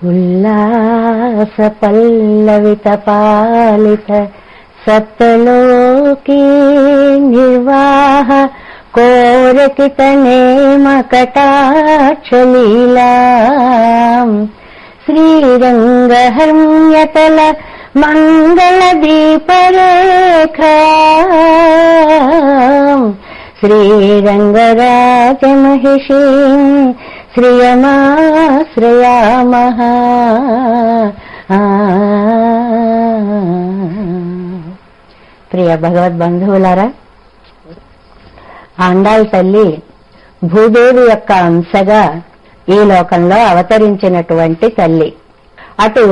ఉల్లాస పల్లవిత పాలిత సప్తలోకీ నిర్వాహ కోరకిత నేమ కటాక్షలీలా శ్రీరంగహర్మ్యతల మంగళ దీపరేఖా శ్రీరంగరాజమహిషీ శ్రియమాశ్రయామః. ప్రియ భగవద్బంధువులారా, ఆండాళ్ తల్లి భూదేవి యొక్క అంశగా ఈ లోకంలో అవతరించినటువంటి తల్లి. అటు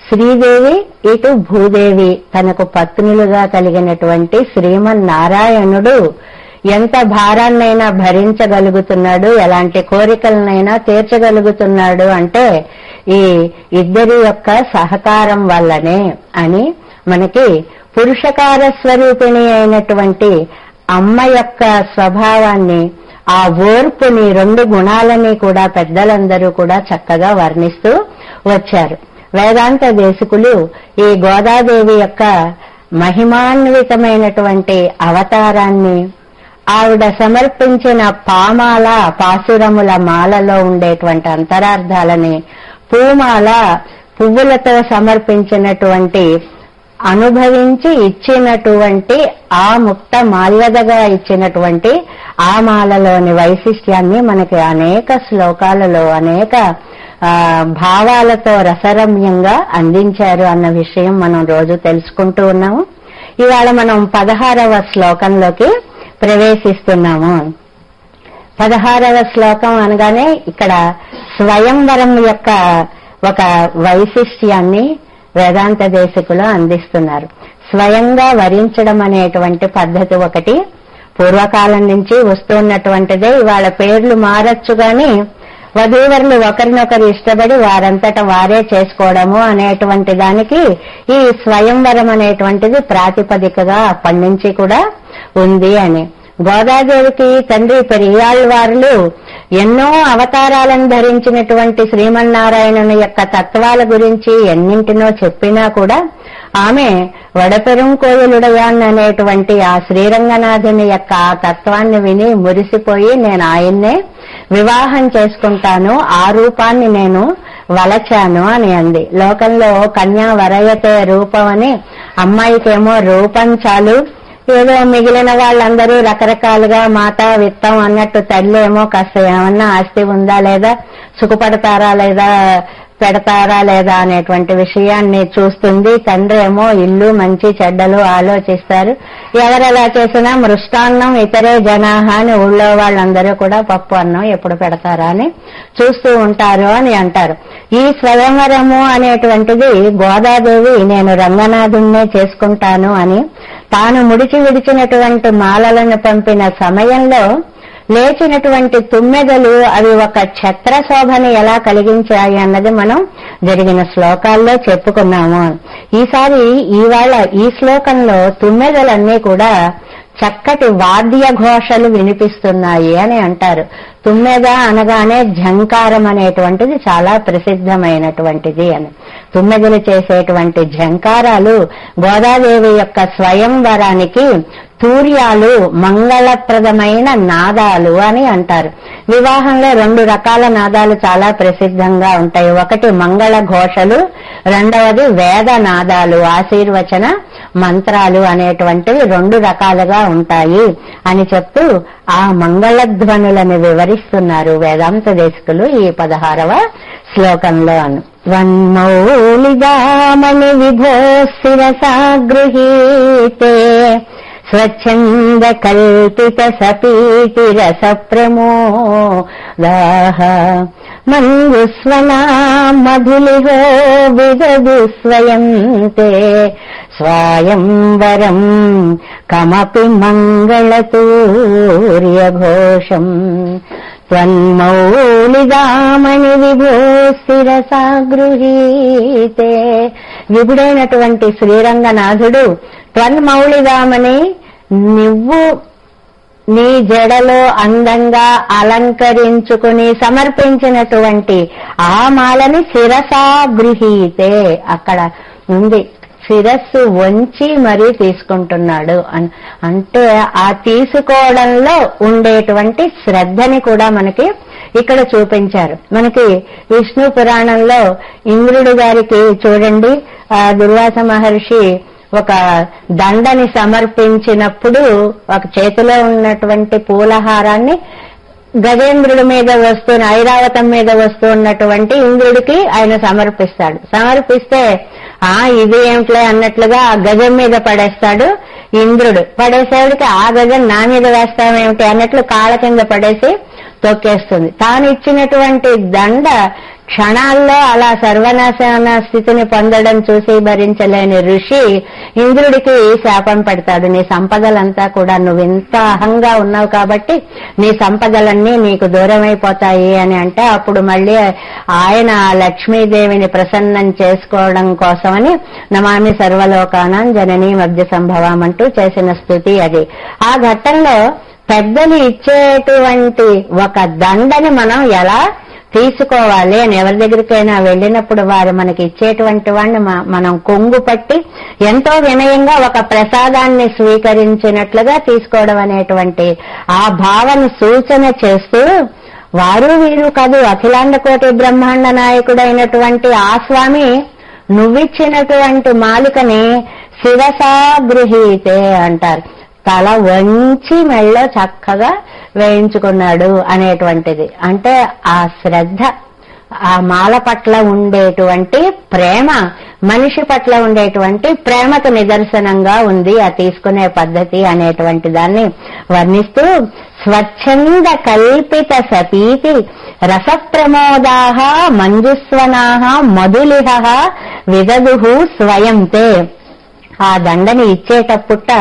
శ్రీదేవి, ఇటు భూదేవి తనకు పత్నులుగా కలిగినటువంటి శ్రీమన్నారాయణుడు ఎంత భారాన్నైనా భరించగలుగుతున్నాడు, ఎలాంటి కోరికలనైనా తీర్చగలుగుతున్నాడు అంటే ఈ ఇద్దరి యొక్క సహకారం వల్లనే అని మనకి పురుషకార స్వరూపిణి అయినటువంటి అమ్మ యొక్క స్వభావాన్ని, ఆ ఓర్పుని, రెండు గుణాలని కూడా పెద్దలందరూ కూడా చక్కగా వర్ణిస్తూ వచ్చారు. వేదాంత దేశికులు ఈ గోదాదేవి యొక్క మహిమాన్వితమైనటువంటి అవతారాన్ని, ఆవిడ సమర్పించిన పామాల పాసురముల మాలలో ఉండేటువంటి అంతరార్థాలని, పూమాల పువ్వులతో సమర్పించినటువంటి అనుభవించి ఇచ్చినటువంటి ఆ ముక్త మాల్యదగా ఇచ్చినటువంటి ఆ మాలలోని వైశిష్ట్యాన్ని మనకి అనేక శ్లోకాలలో అనేక భావాలతో రసరమ్యంగా అందించారు అన్న విషయం మనం రోజు తెలుసుకుంటూ ఉన్నాము. ఇవాళ మనం 16వ శ్లోకంలోకి ప్రవేశిస్తున్నాము. 16వ శ్లోకం అనగానే ఇక్కడ స్వయంవరం యొక్క ఒక వైశిష్ట్యాన్ని వేదాంత దేశికులు అందిస్తున్నారు. స్వయంగా వరించడం అనేటువంటి పద్ధతి ఒకటి పూర్వకాలం నుంచి వస్తున్నటువంటిదే. ఇవాళ పేర్లు మారచ్చు గాని వధూవరులు ఒకరినొకరు ఇష్టపడి వారంతట వారే చేసుకోవడము అనేటువంటి దానికి ఈ స్వయంవరం అనేటువంటిది ప్రాతిపదికగా అప్పటి నుంచి కూడా ఉంది అని. గోదాదేవికి తండ్రి పెరియాళ్వారులు ఎన్నో అవతారాలను ధరించినటువంటి శ్రీమన్నారాయణుని యొక్క తత్వాల గురించి ఎన్నింటినో చెప్పినా కూడా ఆమె వడపెరుం కోయిలుడయాన్ అనేటువంటి ఆ శ్రీరంగనాథుని యొక్క ఆ తత్వాన్ని విని మురిసిపోయి నేను ఆయన్నే వివాహం చేసుకుంటాను, ఆ రూపాన్ని నేను వలచాను అని అంది. లోకంలో కన్యా వరయతే రూపం అని, అమ్మాయికేమో రూపం చాలు, ఏదో మిగిలిన వాళ్ళందరూ రకరకాలుగా మాట విత్తం అన్నట్టు తల్లి ఏమో కాస్త ఏమన్నా ఆస్తి ఉందా లేదా, సుఖపడతారా లేదా, పెడతారా లేదా అనేటువంటి విషయాన్ని చూస్తుంది. తండ్రి ఏమో ఇల్లు మంచి చెడ్డలు ఆలోచిస్తారు. ఎవరెలా చేసినా మృష్టాన్నం ఇతరే జనాహ అని ఊళ్ళో వాళ్ళందరూ కూడా పప్పు అన్నం ఎప్పుడు పెడతారా అని చూస్తూ ఉంటారు అని అంటారు. ఈ స్వయంవరము అనేటువంటిది గోదాదేవి నేను రంగనాథుణ్ణే చేసుకుంటాను అని తాను ముడిచి విడిచినటువంటి మాలలను పంపిన సమయంలో లేచినటువంటి తుమ్మెదలు అవి ఒక ఛత్ర శోభని ఎలా కలిగించాయి అన్నది మనం జరిగిన శ్లోకాల్లో చెప్పుకున్నాము. ఈసారి ఇవాళ ఈ శ్లోకంలో తుమ్మెదలన్నీ కూడా చక్కటి వాద్య ఘోషలు వినిపిస్తున్నాయి అని అంటారు. తుమ్మెద అనగానే ఝంకారం అనేటువంటిది చాలా ప్రసిద్ధమైనటువంటిది అని. తుమ్మెదలు చేసేటువంటి ఝంకారాలు గోదాదేవి యొక్క స్వయంవరానికి తూర్యాలు, మంగళప్రదమైన నాదాలు అని అంటారు. వివాహంలో 2 రకాల నాదాలు చాలా ప్రసిద్ధంగా ఉంటాయి. ఒకటి మంగళ ఘోషలు, రెండవది వేద నాదాలు, ఆశీర్వచన మంత్రాలు అనేటువంటివి 2 రకాలుగా ఉంటాయి అని చెప్తూ ఆ మంగళధ్వనులను వివరిస్తున్నారు వేదాంత దేశికులు ఈ 16వ శ్లోకంలో. వన్మౌళిదామణి విభో శిరసా గృహీతే స్వచ్ఛంద కల్పిత సపీతి రస ప్రమోదాః మంజుస్వనా మధులిహో విదదు స్వయం తే స్వయంవరం కమపి మంగళతూర్యఘోషం త్వన్మౌళిదామణి విభో శిరసా గృహీతే. విభుడైనటువంటి శ్రీరంగనాథుడు త్వన్మౌళిదామని నువ్వు నీ జడలో అందంగా అలంకరించుకుని సమర్పించినటువంటి ఆ మాలని శిరసా గృహీతే, అక్కడ ఉంది శిరస్సు వంచి మరీ తీసుకుంటున్నాడు అంటే ఆ తీసుకోవడంలో ఉండేటువంటి శ్రద్ధని కూడా మనకి ఇక్కడ చూపించారు. మనకి విష్ణు పురాణంలో ఇంద్రుడి గారికి చూడండి, దుర్వాస మహర్షి ఒక దండని సమర్పించినప్పుడు ఒక చేతిలో ఉన్నటువంటి పూలహారాన్ని గజేంద్రుడి మీద వస్తున్న ఐరావతం మీద వస్తూ ఉన్నటువంటి ఇంద్రుడికి ఆయన సమర్పిస్తాడు. సమర్పిస్తే ఇది ఏమిట్లే అన్నట్లుగా ఆ గజం మీద పడేస్తాడు ఇంద్రుడు. పడేసేవాడికి ఆ గజం నా మీద వేస్తామేమిటి అన్నట్లు కాళ్ళ కింద పడేసి తొక్కేస్తుంది. తాను ఇచ్చినటువంటి దండ క్షణాల్లో అలా సర్వనాశన స్థితిని పొందడం చూసి భరించలేని ఋషి ఇంద్రుడికి శాపం పెడతాడు. నీ సంపదలంతా కూడా నువ్వింత అహంగా ఉన్నావు కాబట్టి నీ సంపదలన్నీ నీకు దూరమైపోతాయి అని అంటే, అప్పుడు మళ్ళీ ఆయన లక్ష్మీదేవిని ప్రసన్నం చేసుకోవడం కోసమని నమామి సర్వలోకానాం జననీ మధ్య సంభవం అంటూ చేసిన స్థుతి అది. ఆ ఘట్టంలో పెద్దలు ఇచ్చేటువంటి ఒక దండని మనం ఎలా తీసుకోవాలి అని ఎవరి దగ్గరికైనా వెళ్ళినప్పుడు వారు మనకి ఇచ్చేటువంటి వాడిని మనం కొంగు పట్టి ఎంతో వినయంగా ఒక ప్రసాదాన్ని స్వీకరించినట్లుగా తీసుకోవడం అనేటువంటి ఆ భావన సూచన చేస్తూ, వారు వీరు కాదు అఖిలాండ కోటి బ్రహ్మాండ నాయకుడైనటువంటి ఆ స్వామి నువ్విచ్చినటువంటి మాలికని శిరసా గృహీతే అంటారు. తల వంచి మెళ్ళ చక్కగా వేయించుకున్నాడు అనేటువంటిది. అంటే ఆ శ్రద్ధ, ఆ మాల పట్ల ఉండేటువంటి ప్రేమ, మనిషి పట్ల ఉండేటువంటి ప్రేమకు నిదర్శనంగా ఉంది ఆ తీసుకునే పద్ధతి అనేటువంటి దాన్ని వర్ణిస్తూ, స్వచ్ఛంద కల్పిత సతీతి రసప్రమోదాః మంజుస్వనాః మధులిహ విదదుః స్వయంతే. ఆ దండని ఇచ్చేటప్పుట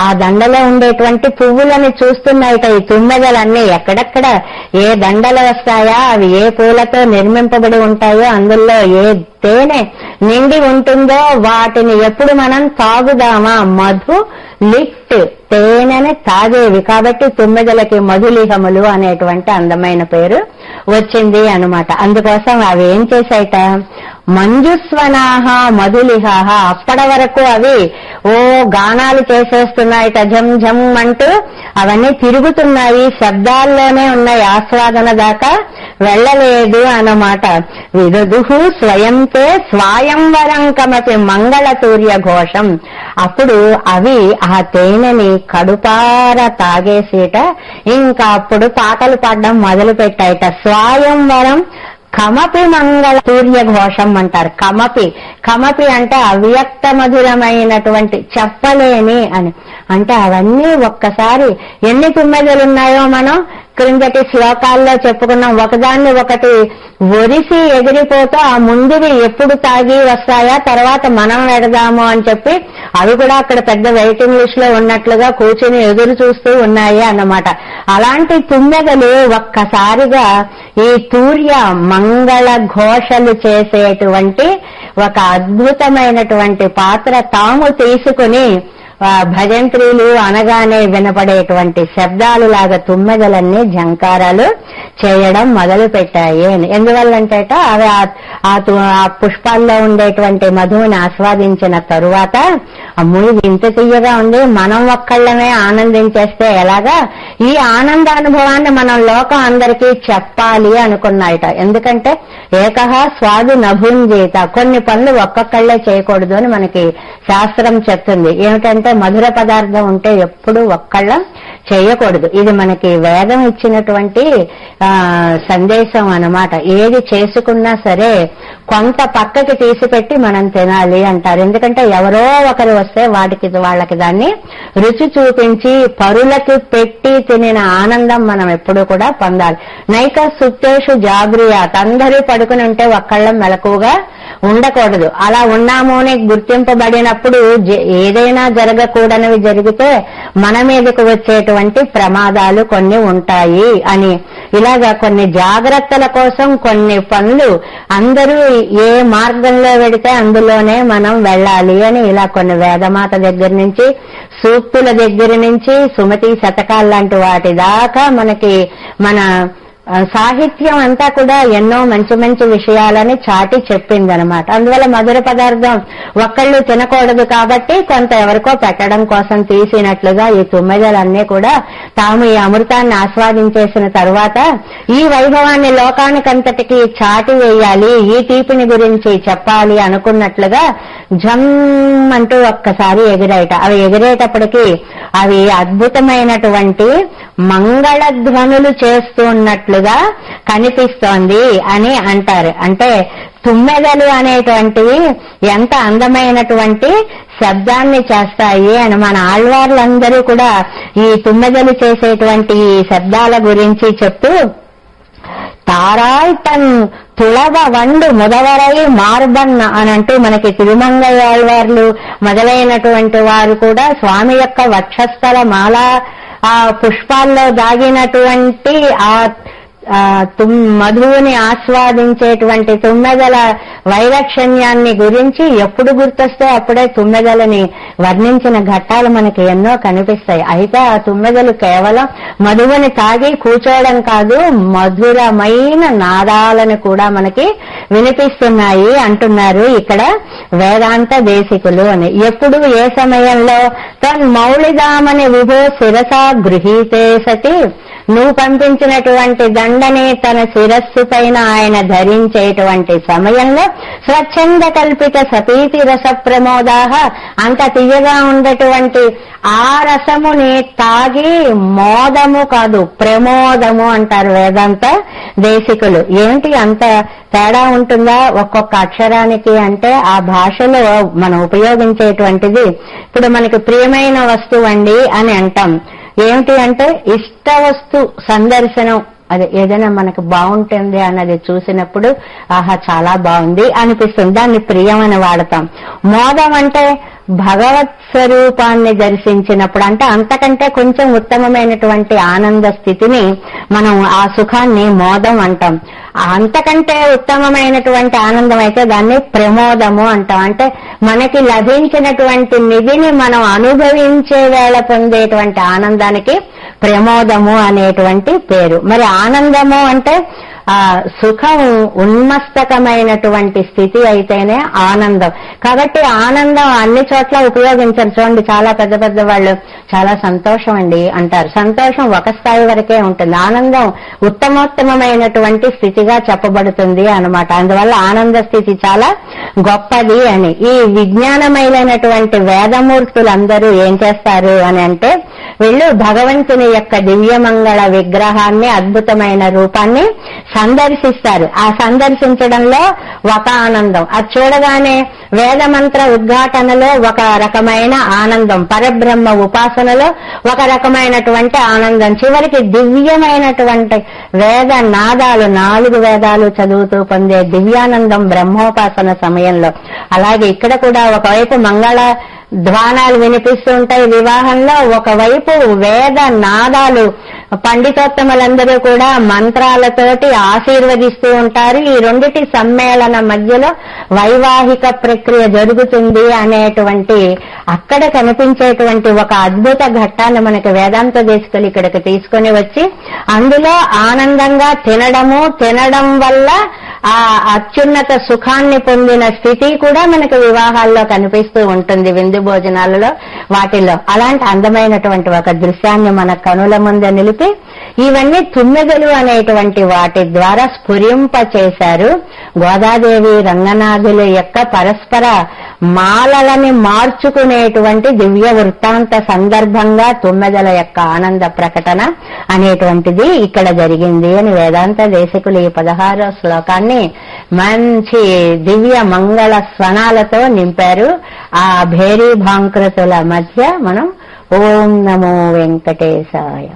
ఆ దండలో ఉండేటువంటి పువ్వులని చూస్తున్నాయిట ఈ తుమ్మెదలన్నీ. ఎక్కడెక్కడ ఏ దండలు వస్తాయా, అవి ఏ పూలతో నిర్మింపబడి ఉంటాయో, అందులో ఏ తేనె నిండి ఉంటుందో వాటిని ఎప్పుడు మనం తాగుదామా, మధు లిట్ తేనెని తాగేవి కాబట్టి తుమ్మెదలకి మధులిహములు అనేటువంటి అందమైన పేరు వచ్చింది అన్నమాట. అందుకోసం అవి ఏం చేశాయిట, మంజుస్వనాహ మధులిహాహ, అప్పటి వరకు అవి గానాలు చేసేస్తున్నాయిట, ఝం ఝం అంటూ అవన్నీ తిరుగుతున్నాయి, శబ్దాల్లోనే ఉన్నాయి, ఆస్వాదన దాకా వెళ్ళలేదు అన్నమాట. విదదుః స్వయంతే స్వయంవరం కమపి మంగళతూర్య ఘోషం. అప్పుడు అవి ఆ తేనెని కడుపార తాగేసేట ఇంకా అప్పుడు పాటలు పాడడం మొదలు పెట్టాయిట. స్వయంవరం కమపి మంగళ సూర్య ఘోషం అంటారు. కమపి అంటే అవ్యక్త మధురమైనటువంటి, చెప్పలేని అని. అంటే అవన్నీ ఒక్కసారి ఎన్ని తుమ్మెదలున్నాయో మనం క్రిందటి శ్లోకాల్లో చెప్పుకున్నాం. ఒకదాన్ని ఒకటి ఒరిసి ఎగిరిపోతూ ఆ ముందువి ఎప్పుడు తాగి వస్తాయా, తర్వాత మనం వెడదాము అని చెప్పి అవి కూడా అక్కడ పెద్ద వెయిటింగ్ లిస్ట్ లో ఉన్నట్లుగా కూర్చుని ఎదురు చూస్తూ ఉన్నాయి అన్నమాట. అలాంటి తుమ్మెదలు ఒక్కసారిగా ఈ తూర్య మంగళ ఘోషలు చేసేటువంటి ఒక అద్భుతమైనటువంటి పాత్ర తాము తీసుకుని భజంత్రీలు అనగానే వినపడేటువంటి శబ్దాలు లాగా తుమ్మెదలన్నీ జంకారాలు చేయడం మొదలు పెట్టాయి. ఎందువల్లంటేట అవి ఆ పుష్పాల్లో ఉండేటువంటి మధువుని ఆస్వాదించిన తరువాత, అమ్ము ఇది ఇంత తీయగా ఉంది, మనం ఒక్కళ్ళమే ఆనందించేస్తే ఎలాగా, ఈ ఆనందానుభవాన్ని మనం లోకం అందరికీ చెప్పాలి అనుకున్నాయట. ఎందుకంటే ఏకహ స్వాదు నభుంజేత, కొన్ని పనులు ఒక్కొక్కళ్లే చేయకూడదు అని మనకి శాస్త్రం చెప్తుంది. ఏమిటంటే మధుర పదార్థం ఉంటే ఎప్పుడూ ఒక్కళ్ళం చేయకూడదు. ఇది మనకి వేదం ఇచ్చినటువంటి సందేశం అన్నమాట. ఏది చేసుకున్నా సరే కొంత పక్కకి తీసిపెట్టి మనం తినాలి అంటారు. ఎందుకంటే ఎవరో ఒకరు వస్తే వాళ్ళకి దాన్ని రుచి చూపించి పరులకి పెట్టి తినిన ఆనందం మనం ఎప్పుడూ కూడా పొందాలి. నైక సుత్తేషు జాగృయాత్, అందరూ పడుకుని ఉంటే ఒక్కళ్ళం మెలకుగా ఉండకూడదు. అలా ఉన్నాము అని గుర్తింపబడినప్పుడు ఏదైనా జరగకూడనివి జరిగితే మన మీదకు వచ్చేటువంటి ప్రమాదాలు కొన్ని ఉంటాయి అని ఇలాగా కొన్ని జాగ్రత్తల కోసం కొన్ని పనులు అందరూ ఏ మార్గంలో వెడితే అందులోనే మనం వెళ్ళాలి అని ఇలా కొన్ని వేదమాత దగ్గర నుంచి సూక్తుల దగ్గర నుంచి సుమతి శతకాల లాంటి వాటి దాకా మనకి మన సాహిత్యం అంతా కూడా ఎన్నో మంచి మంచి విషయాలని చాటి చెప్పిందనమాట. అందువల్ల మధుర పదార్థం ఒక్కళ్ళు తినకూడదు కాబట్టి కొంత ఎవరికో పెట్టడం కోసం తీసినట్లుగా ఈ తుమ్మెదలన్నీ కూడా తాము ఈ అమృతాన్ని ఆస్వాదించేసిన తరువాత ఈ వైభవాన్ని లోకానికంతటికి చాటి వేయాలి, ఈ తీపిని గురించి చెప్పాలి అనుకున్నట్లుగా జమ్ అంటూ ఒక్కసారి ఎగిరాయట. అవి ఎగిరేటప్పటికీ అవి అద్భుతమైనటువంటి మంగళధ్వనులు చేస్తున్నట్లుగా కనిపిస్తోంది అని అంటారు. అంటే తుమ్మెదలు అనేటువంటివి ఎంత అందమైనటువంటి శబ్దాన్ని చేస్తాయి అని మన ఆళ్వార్లందరూ కూడా ఈ తుమ్మెదలు చేసేటువంటి శబ్దాల గురించి చెప్తూ తారాయ్ తన్ తుళవ వండు ముదవరై మార్బన్న అని అంటూ మనకి తిరుమంగయాళ్వార్లు మొదలైనటువంటి వారు కూడా స్వామి యొక్క వక్షస్థల మాల ఆ పుష్పాల్లో దాగినటువంటి ఆ మధువుని ఆస్వాదించేటువంటి తుమ్మెదల వైలక్షణ్యాన్ని గురించి ఎప్పుడు గుర్తొస్తే అప్పుడే తుమ్మెదలని వర్ణించిన ఘట్టాలు మనకి ఎన్నో కనిపిస్తాయి. అయితే ఆ తుమ్మెదలు కేవలం మధువుని తాగి కూర్చోవడం కాదు, మధురమైన నాదాలను కూడా మనకి వినిపిస్తున్నాయి అంటున్నారు ఇక్కడ వేదాంత దేశికులు అని. ఎప్పుడు ఏ సమయంలో తన్ మౌళిదామని విభో శిరసా గృహీతే సతి, నువ్వు పంపించినటువంటి దండని తన శిరస్సు పైన ఆయన ధరించేటువంటి సమయంలో స్వచ్ఛంద కల్పిత సపీతి రస ప్రమోదాహ, అంత తీయగా ఉండేటువంటి ఆ రసముని తాగి మోదము కాదు ప్రమోదము అంటారు వేదాంత దేశికులు. ఏంటి అంత తేడా ఉంటుందా ఒక్కొక్క అక్షరానికి అంటే ఆ భాషలో మనం ఉపయోగించేటువంటిది. ఇప్పుడు మనకి ప్రియమైన వస్తువు అండి అని అంటాం. ఏమిటి అంటే ఇష్ట వస్తు సందర్శనం, అది ఏదైనా మనకు బాగుంటుంది అన్నది చూసినప్పుడు ఆహా చాలా బాగుంది అనిపిస్తుంది, దాన్ని ప్రియమని వాడతాం. మోదం అంటే భగవత్ స్వరూపాన్ని దర్శించినప్పుడు, అంటే అంతకంటే కొంచెం ఉత్తమమైనటువంటి ఆనంద స్థితిని మనం ఆ సుఖాన్ని మోదం అంటాం. అంతకంటే ఉత్తమమైనటువంటి ఆనందం అయితే దాన్ని ప్రమోదము అంటాం. అంటే మనకి లభించినటువంటి నిధిని మనం అనుభవించే వేళ పొందేటువంటి ఆనందానికి ప్రమోదము అనేటువంటి పేరు. మరి ఆనందము అంటే ఆ సుఖం ఉన్మస్తకమైనటువంటి స్థితి అయితేనే ఆనందం. కాబట్టి ఆనందం అన్ని చోట్ల ఉపయోగించరు. చూడండి, చాలా పెద్ద పెద్ద వాళ్ళు చాలా సంతోషం అండి అంటారు. సంతోషం ఒక స్థాయి వరకే ఉంటుంది, ఆనందం ఉత్తమోత్తమైనటువంటి స్థితిగా చెప్పబడుతుంది అన్నమాట. అందువల్ల ఆనంద స్థితి చాలా గొప్పది అని. ఈ విజ్ఞానమైనటువంటి వేదమూర్తులందరూ ఏం చేస్తారు అని అంటే, వీళ్ళు భగవంతుని యొక్క దివ్యమంగళ విగ్రహాన్ని, అద్భుతమైన రూపాన్ని సందర్శిస్తారు. ఆ సందర్శించడంలో ఒక ఆనందం, అది చూడగానే వేదమంత్ర ఉద్ఘాటనలో ఒక రకమైన ఆనందం, పరబ్రహ్మ ఉపాసనలో ఒక రకమైనటువంటి ఆనందం, చివరికి దివ్యమైనటువంటి వేద నాదాలు 4 వేదాలు చదువుతూ పొందే దివ్యానందం బ్రహ్మోపాసన సమయంలో. అలాగే ఇక్కడ కూడా ఒకవైపు మంగళ ధ్వానాలు వినిపిస్తూ ఉంటాయి వివాహంలో, ఒకవైపు వేద నాదాలు పండితోత్తములందరూ కూడా మంత్రాలతోటి ఆశీర్వదిస్తూ ఉంటారు. ఈ రెండిటి సమ్మేళన మధ్యలో వైవాహిక ప్రక్రియ జరుగుతుంది అనేటువంటి అక్కడ కనిపించేటువంటి ఒక అద్భుత ఘట్టాన్ని మనకి వేదాంత దేశికులు ఇక్కడికి తీసుకొని వచ్చి అందులో ఆనందంగా తినడం వల్ల ఆ అత్యున్నత సుఖాన్ని పొందిన స్థితి కూడా మనకు వివాహాల్లో కనిపిస్తూ ఉంటుంది, విందు భోజనాలలో వాటిల్లో. అలాంటి అందమైనటువంటి ఒక దృశ్యాన్ని మన కనుల ముందు నిలిపి ఇవన్నీ తుమ్మెదలు అనేటువంటి వాటి ద్వారా స్ఫురింప చేశారు. గోదాదేవి రంగనాథుల యొక్క పరస్పర మాలలని మార్చుకునేటువంటి దివ్య వృత్తాంత సందర్భంగా తుమ్మెదల యొక్క ఆనంద ప్రకటన అనేటువంటిది ఇక్కడ జరిగింది అని వేదాంత దేశికులు ఈ 16వ శ్లోకాన్ని మంచి దివ్య మంగళ స్వనాలతో నింపారు. ఆ భేరీ భాంకృతుల మధ్య మనం ఓం నమో వెంకటేశాయ